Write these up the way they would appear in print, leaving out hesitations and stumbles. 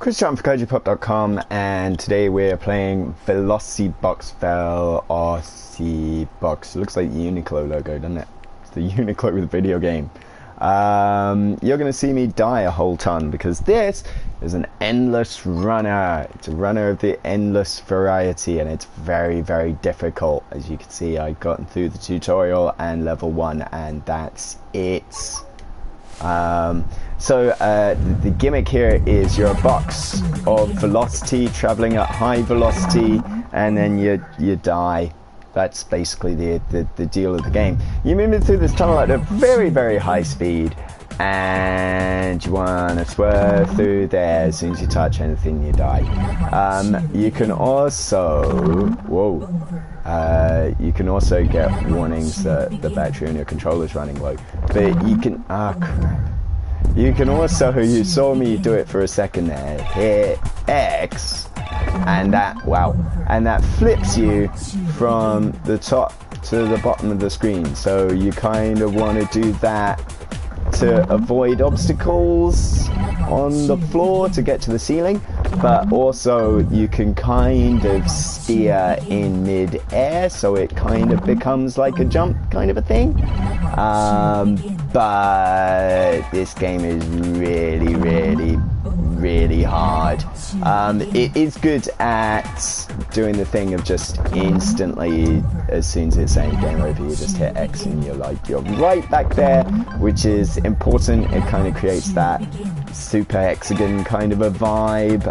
Christian from KaijuPop.com, and today we're playing Velocibox. Velocibox. It looks like the Uniqlo logo, doesn't it? It's the Uniqlo video game. You're going to see me die a whole ton because this is an endless runner. It's a runner of the endless variety, and it's very, very difficult. As you can see, I've gotten through the tutorial and level 1, and that's it. The gimmick here is you're a box of velocity traveling at high velocity, and then you die. That's basically the deal of the game. You're moving through this tunnel at a very, very high speed, and you want to swerve through there. As soon as you touch anything, you die. You can also you can also get warnings that the battery on your controller is running low. But you can you can also, you saw me do it for a second there, hit X, and that flips you from the top to the bottom of the screen. So you kind of want to do that to avoid obstacles on the floor to get to the ceiling, but also you can kind of steer in mid-air, so it kind of becomes like a jump kind of a thing. But this game is really, really, really hard. It is good at doing the thing of just instantly, as soon as it's saying game over, you just hit X and you're right back there, which is important. It kind of creates that super hexagon kind of a vibe,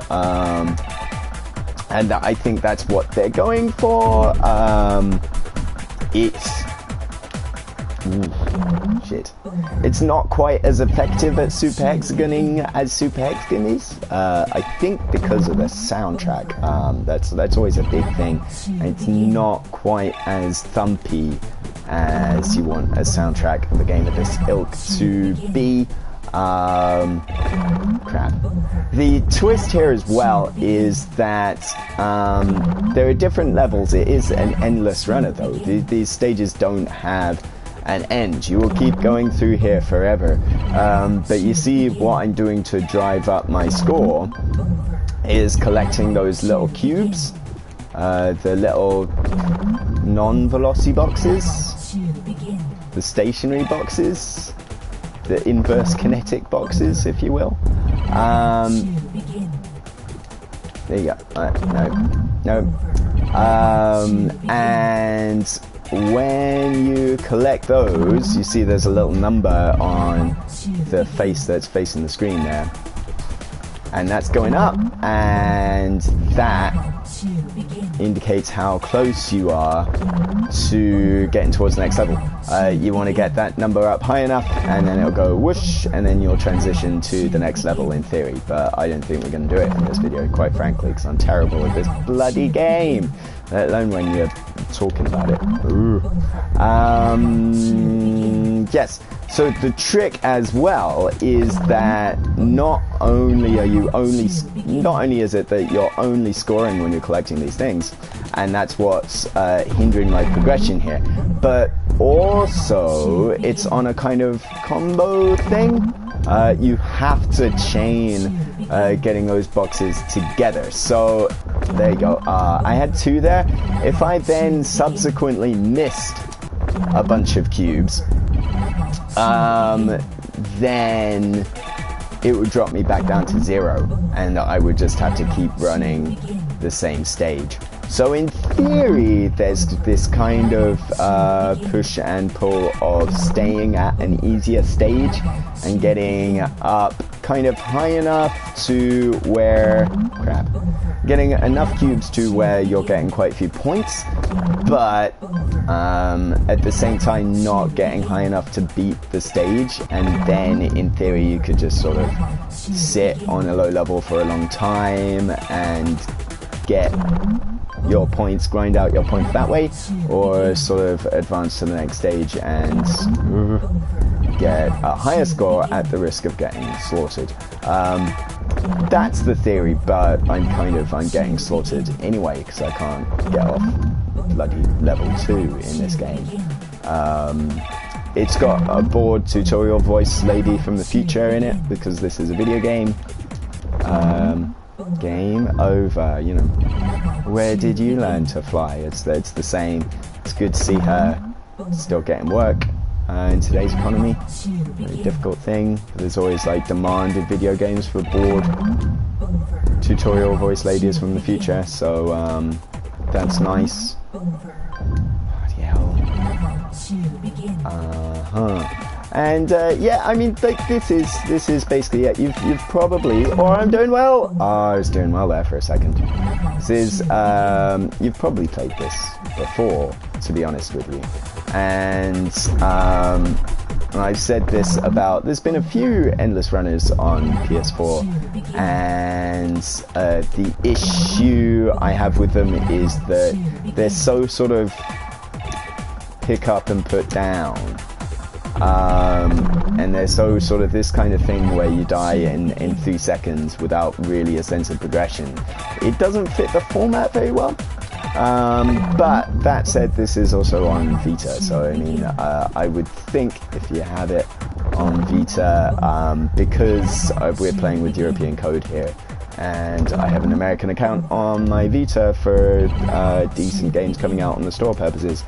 and I think that's what they're going for. It's not quite as effective at super hexagoning as super hexagon is. I think because of the soundtrack. That's always a big thing. It's not quite as thumpy as you want a soundtrack of a game of this ilk to be. The twist here as well is that there are different levels. It is an endless runner though. These stages don't have an end. You will keep going through here forever. But you see what I'm doing to drive up my score is collecting those little cubes, the little non-Velociboxes, the stationary boxes, the inverse kinetic boxes, if you will. There you go. No. And when you collect those, you see there's a little number on the face that's facing the screen there, and that's going up, and that indicates how close you are to getting towards the next level. You want to get that number up high enough, and then it'll go whoosh, and then you'll transition to the next level in theory. But I don't think we're going to do it in this video, quite frankly, because I'm terrible at this bloody game, let alone when you're talking about it. Yes, so the trick as well is that not only is it that you're only scoring when you're collecting these things, and that's what's hindering my progression here, but also it's on a kind of combo thing. You have to chain getting those boxes together. So there you go. I had 2 there. If I then subsequently missed a bunch of cubes, then it would drop me back down to 0, and I would just have to keep running the same stage. So in theory, there's this kind of push and pull of staying at an easier stage and getting up kind of high enough to where, getting enough cubes to where you're getting quite a few points, but at the same time not getting high enough to beat the stage, and then in theory you could just sort of sit on a low level for a long time and get your points, grind out your points that way, or sort of advance to the next stage and get a higher score at the risk of getting slaughtered. That's the theory, but I'm getting slaughtered anyway because I can't get off bloody level 2 in this game. It's got a bored tutorial voice lady from the future in it because this is a video game. Game over. You know, where did you learn to fly? It's the same. It's good to see her still getting work in today's economy. Very difficult thing. There's always like demand in video games for bored tutorial voice ladies from the future. So that's nice. Bloody hell. And yeah, I mean, like, this is basically it. You've probably, or I'm doing well. Oh, I was doing well there for a second. This is you've probably played this before, to be honest with you. And I've said this about, there's been a few endless runners on PS4, and the issue I have with them is that they're so sort of pick up and put down. And they're so sort of this kind of thing where you die in 3 seconds without really a sense of progression. It doesn't fit the format very well. But that said, this is also on Vita, so I mean, I would think if you have it on Vita, because we're playing with European code here, and I have an American account on my Vita for decent games coming out on the store purposes.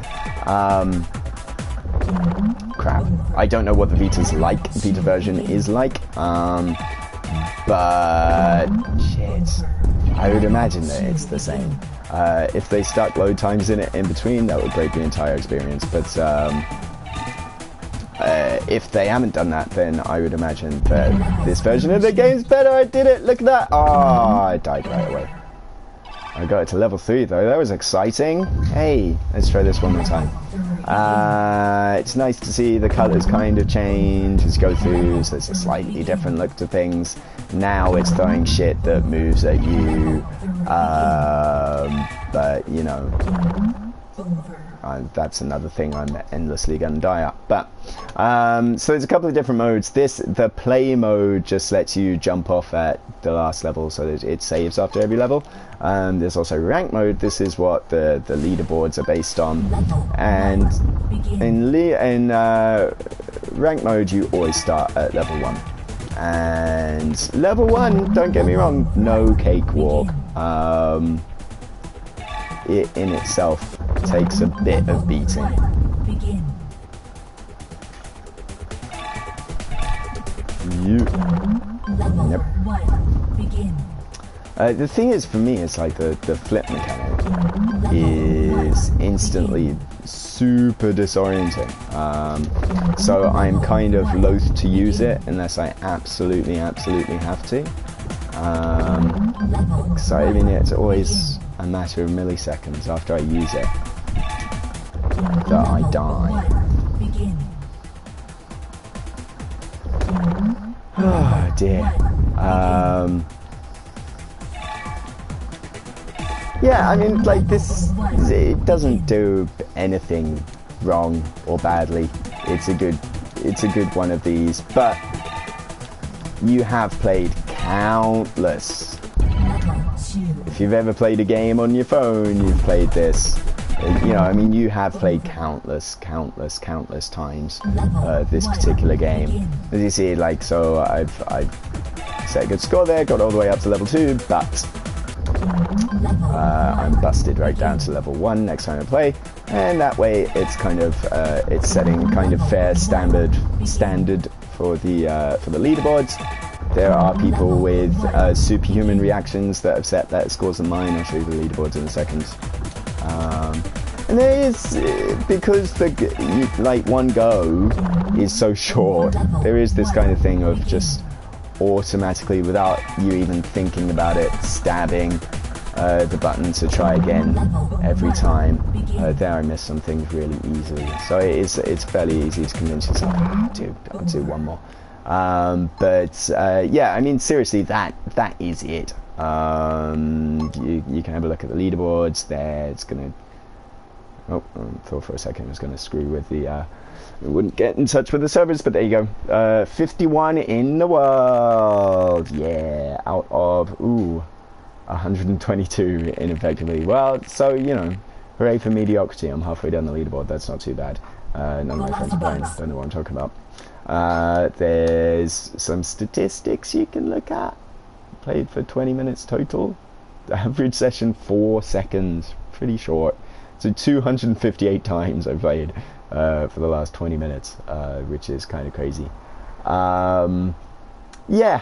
Crap. I don't know what the Vita version is like, but shit, I would imagine that it's the same. If they stuck load times in it in between, that would break the entire experience, but if they haven't done that, then I would imagine that this version of the game's better. I did it, look at that. Oh, I died right away. I got it to level 3 though, that was exciting. Hey, let's try this one more time. It's nice to see the colours kind of change as you go through, so it's a slightly different look to things. Now it's throwing shit that moves at you, but you know, that's another thing I'm endlessly going to die at. But so there's a couple of different modes. The play mode just lets you jump off at the last level, so that it saves after every level. There's also rank mode. This is what the leaderboards are based on, and in rank mode you always start at level 1. And level 1, don't get me wrong, no cakewalk. It in itself takes a bit of beating. Yep. The thing is, for me, it's like the flip mechanic is instantly super disorienting. So I'm kind of loath to use it unless I absolutely have to. So I mean, it's always a matter of milliseconds after I use it that I die. Oh dear. Yeah, I mean, like, it doesn't do anything wrong or badly. It's a good one of these, but you have played countless. If you've ever played a game on your phone, you've played this. You know, I mean, you have played countless times this particular game. As you see, like, so I've set a good score there, got all the way up to level 2, but I'm busted right down to level 1 next time I play, and that way it's kind of it's setting kind of fair standard for the leaderboards. There are people with superhuman reactions that have set better scores than mine. I'll show you the leaderboards in a second. And there is, because like one go is so short, there is this kind of thing of just automatically, without you even thinking about it, stabbing the button to try again every time. There I missed some things really easily, so it's fairly easy to convince yourself, I'll do one more. But yeah, I mean, seriously, that is it. You can have a look at the leaderboards there. It's gonna, I thought for a second it was gonna screw with the it wouldn't get in touch with the servers, but there you go. 51 in the world, yeah, out of 122 ineffectively. Well, so, you know, hooray for mediocrity. I'm halfway down the leaderboard. That's not too bad. None of my friends are playing. Don't know what I'm talking about. There's some statistics you can look at. played for 20 minutes total. The average session 4 seconds, pretty short. So 258 times I played for the last 20 minutes, which is kind of crazy. Yeah,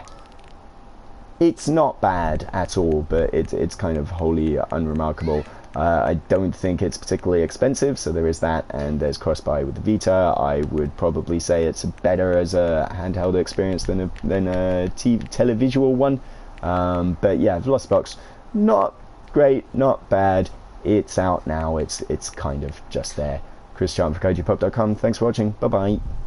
it's not bad at all, but it's kind of wholly unremarkable. I don't think it's particularly expensive, so there is that, and there's cross-buy with the Vita. I would probably say it's better as a handheld experience than a televisual one. But yeah, Velocibox, not great, not bad. It's out now. It's kind of just there. Chris Chan for KGPop.com. Thanks for watching. Bye bye.